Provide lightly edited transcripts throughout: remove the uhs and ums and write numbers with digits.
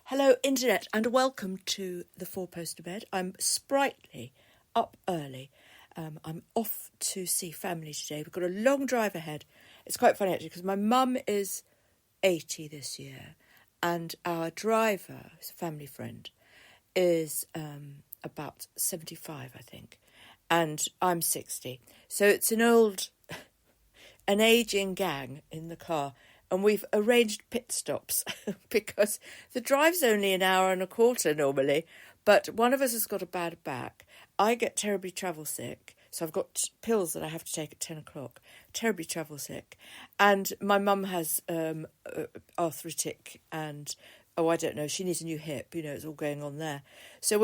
Hello, Internet, and welcome to the Four Poster Bed. I'm sprightly, up early. I'm off to see family today. We've got a long drive ahead. It's quite funny, actually, because my mum is 80 this year, and our driver, who's a family friend, is about 75, I think, and I'm 60. So it's an ageing gang in the car. And we've arranged pit stops because the drive's only an hour and a quarter normally, but one of us has got a bad back. I get terribly travel sick, so I've got pills that I have to take at 10 o'clock, terribly travel sick. And my mum has arthritic and, I don't know, she needs a new hip, it's all going on there. So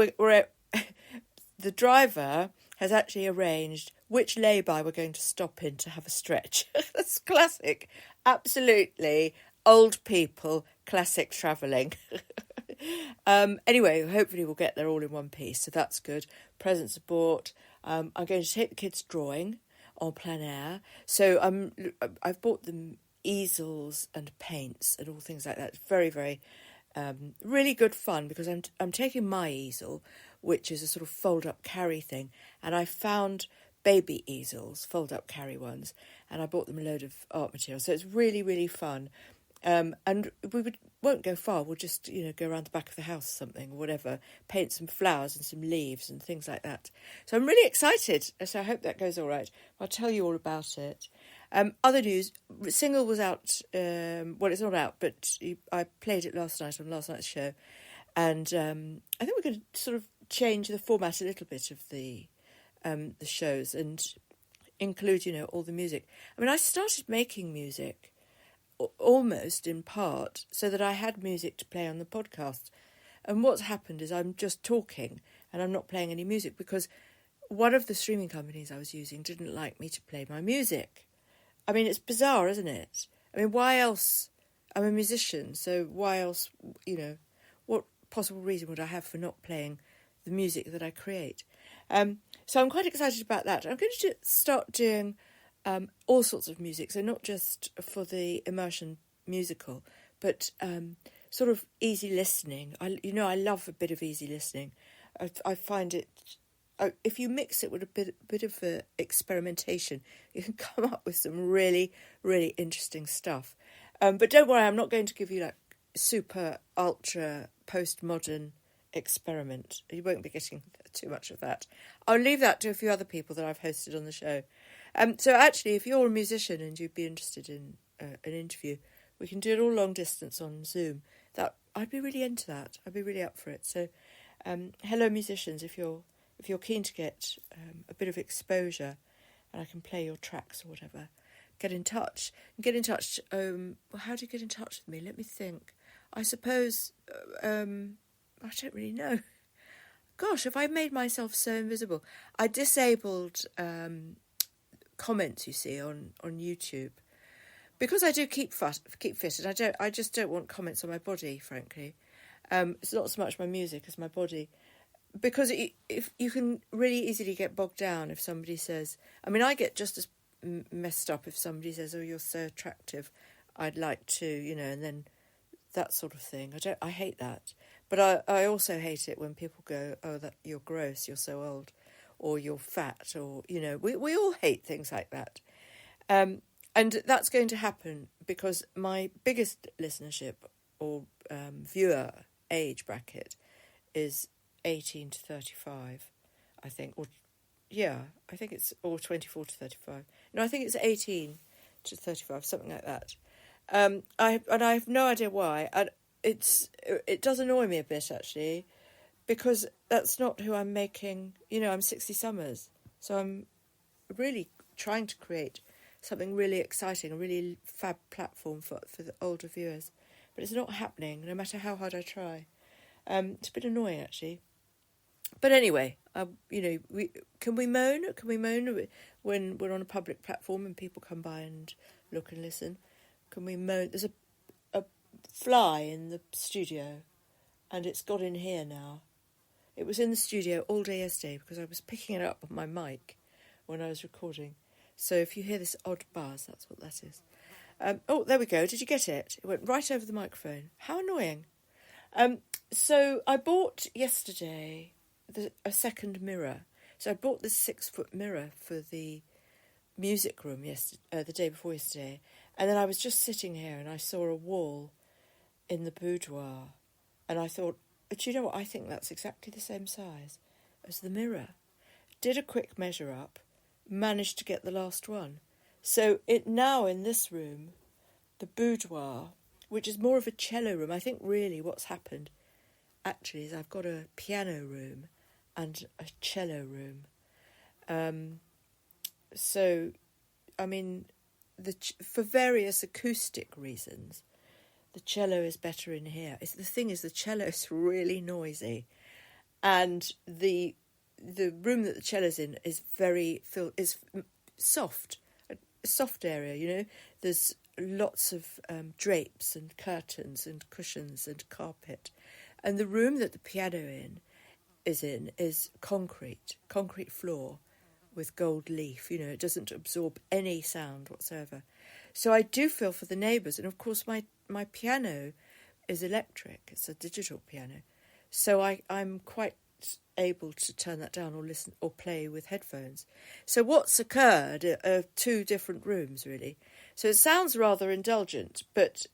the driver has actually arranged which lay-by we're going to stop in to have a stretch. That's classic. Absolutely old people, classic travelling. Anyway, hopefully we'll get there all in one piece, so that's good. Presents are bought. I'm going to take the kids drawing en plein air. So I've bought them easels and paints and all things like that. It's very, very really good fun because I'm taking my easel, which is a sort of fold-up carry thing, and I found baby easels, fold-up carry ones, and I bought them a load of art material. So it's really, really fun. And we won't go far. We'll just, go around the back of the house or something or whatever, paint some flowers and some leaves and things like that. So I'm really excited. So I hope that goes all right. I'll tell you all about it. Other news, single was out, it's not out, but I played it last night on last night's show. And I think we're going to sort of change the format a little bit of the shows and include, all the music. I mean, I started making music almost in part so that I had music to play on the podcast. And what's happened is I'm just talking and I'm not playing any music because one of the streaming companies I was using didn't like me to play my music. I mean, it's bizarre, isn't it? I mean, why else? I'm a musician, so why else, what possible reason would I have for not playing the music that I create? So I'm quite excited about that. I'm going to start doing all sorts of music, so not just for the immersion musical, but sort of easy listening. I love a bit of easy listening. I find it, if you mix it with a bit of experimentation, you can come up with some really, really interesting stuff. But don't worry, I'm not going to give you like super, ultra, postmodern experiment. You won't be getting too much of that. I'll leave that to a few other people that I've hosted on the show. So actually, if you're a musician and you'd be interested in an interview, we can do it all long distance on Zoom. I'd be really into that. I'd be really up for it. So, hello musicians, if you're keen to get a bit of exposure, and I can play your tracks or whatever, get in touch. How do you get in touch with me? Let me think. I suppose I don't really know. Gosh, have I made myself so invisible? I disabled comments, you see, on YouTube, because I do keep fit, and I just don't want comments on my body, frankly. It's not so much my music as my body, because if you can really easily get bogged down if somebody says. I mean, I get just as messed up if somebody says, "Oh, you're so attractive, I'd like to," and then that sort of thing. I hate that. But I also hate it when people go, "Oh, that you're gross, you're so old," or "you're fat," or, we all hate things like that. And that's going to happen because my biggest listenership or viewer age bracket is 18 to 35, I think. I think it's, or 24 to 35. No, I think it's 18 to 35, something like that. I have no idea why. It does annoy me a bit, actually, because that's not who I'm making. I'm 60 Summers, so I'm really trying to create something really exciting, a really fab platform for the older viewers. But it's not happening, no matter how hard I try. It's a bit annoying, actually. But anyway, can we moan? Can we moan when we're on a public platform and people come by and look and listen? Can we moan? There's a fly in the studio, and it's got in here now. It was in the studio all day yesterday because I was picking it up on my mic when I was recording. So if you hear this odd buzz, that's what that is. Oh, there we go. Did you get it? It went right over the microphone. How annoying. So I bought yesterday a second mirror. So I bought this 6-foot mirror for the music room the day before yesterday, and then I was just sitting here and I saw a wall in the boudoir, and I thought, do you know what? I think that's exactly the same size as the mirror. Did a quick measure up, managed to get the last one. So it now in this room, the boudoir, which is more of a cello room. I think really what's happened actually is I've got a piano room and a cello room. So, I mean, for various acoustic reasons, the cello is better in here. The thing is, the cello is really noisy, and the room that the cello's in is is soft, a soft area. You know, there's lots of drapes and curtains and cushions and carpet, and the room that the piano is concrete floor with gold leaf. You know, it doesn't absorb any sound whatsoever. So I do feel for the neighbours, and of course my piano is electric. It's a digital piano, so I'm quite able to turn that down or listen or play with headphones. So what's occurred are two different rooms, really. So it sounds rather indulgent, but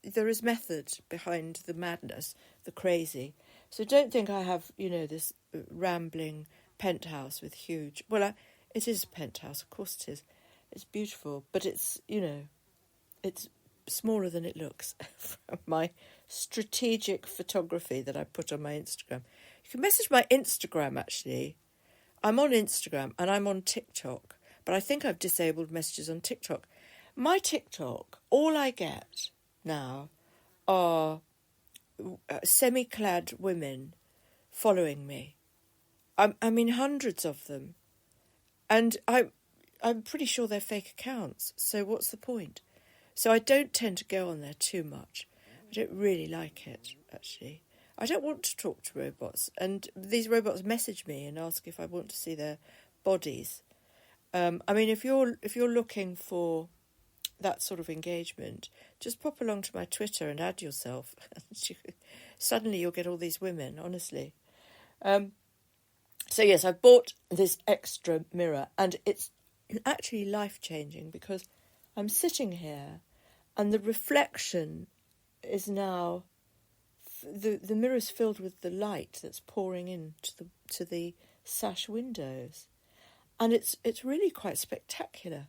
there is method behind the madness, the crazy. So don't think I have, this rambling penthouse with huge... Well, it is a penthouse, of course it is. It's beautiful, but it's, it's smaller than it looks from my strategic photography that I put on my Instagram. You can message my Instagram, actually. I'm on Instagram and I'm on TikTok, but I think I've disabled messages on TikTok. My TikTok, all I get now are semi-clad women following me. I mean, hundreds of them. And I'm pretty sure they're fake accounts, so what's the point? So I don't tend to go on there too much. I don't really like it, actually. I don't want to talk to robots, and these robots message me and ask if I want to see their bodies. I mean, if you're looking for that sort of engagement, just pop along to my Twitter and add yourself. Suddenly you'll get all these women, honestly. So yes, I bought this extra mirror, and it's actually life-changing because I'm sitting here and the reflection is now... The mirror's filled with the light that's pouring in to the sash windows. And it's really quite spectacular.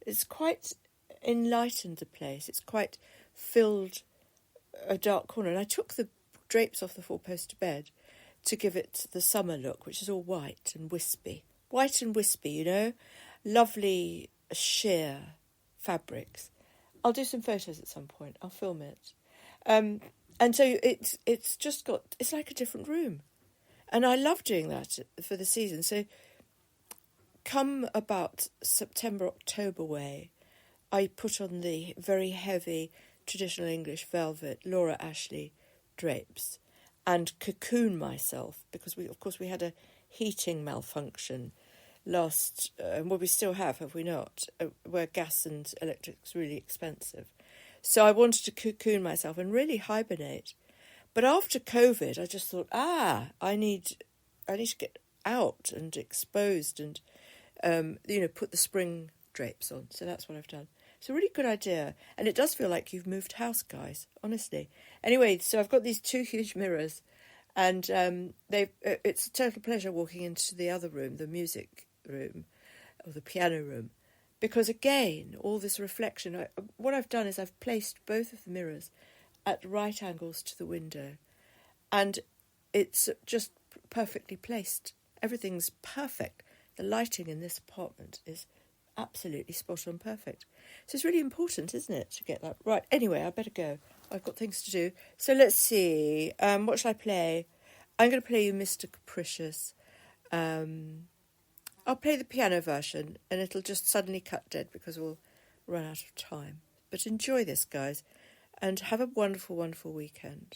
It's quite enlightened the place. It's quite filled a dark corner. And I took the drapes off the four-poster bed to give it the summer look, which is all white and wispy. White and wispy, Lovely sheer fabrics. I'll do some photos at some point. I'll film it. And so it's just it's like a different room. And I love doing that for the season. So come about September, October way, I put on the very heavy traditional English velvet Laura Ashley drapes and cocoon myself because we had a heating malfunction last, we still have we not, where gas and electric's really expensive. So I wanted to cocoon myself and really hibernate. But after COVID, I just thought, I need to get out and exposed and, put the spring drapes on. So that's what I've done. It's a really good idea. And it does feel like you've moved house, guys, honestly. Anyway, so I've got these two huge mirrors and it's a total pleasure walking into the other room, the music room or the piano room. Because again, all this reflection, what I've done is I've placed both of the mirrors at right angles to the window. And it's just perfectly placed. Everything's perfect. The lighting in this apartment is absolutely spot on perfect. So it's really important, isn't it, to get that right. Anyway, I better go. I've got things to do. So let's see. What shall I play? I'm going to play you Mr. Capricious. I'll play the piano version and it'll just suddenly cut dead because we'll run out of time. But enjoy this, guys, and have a wonderful, wonderful weekend.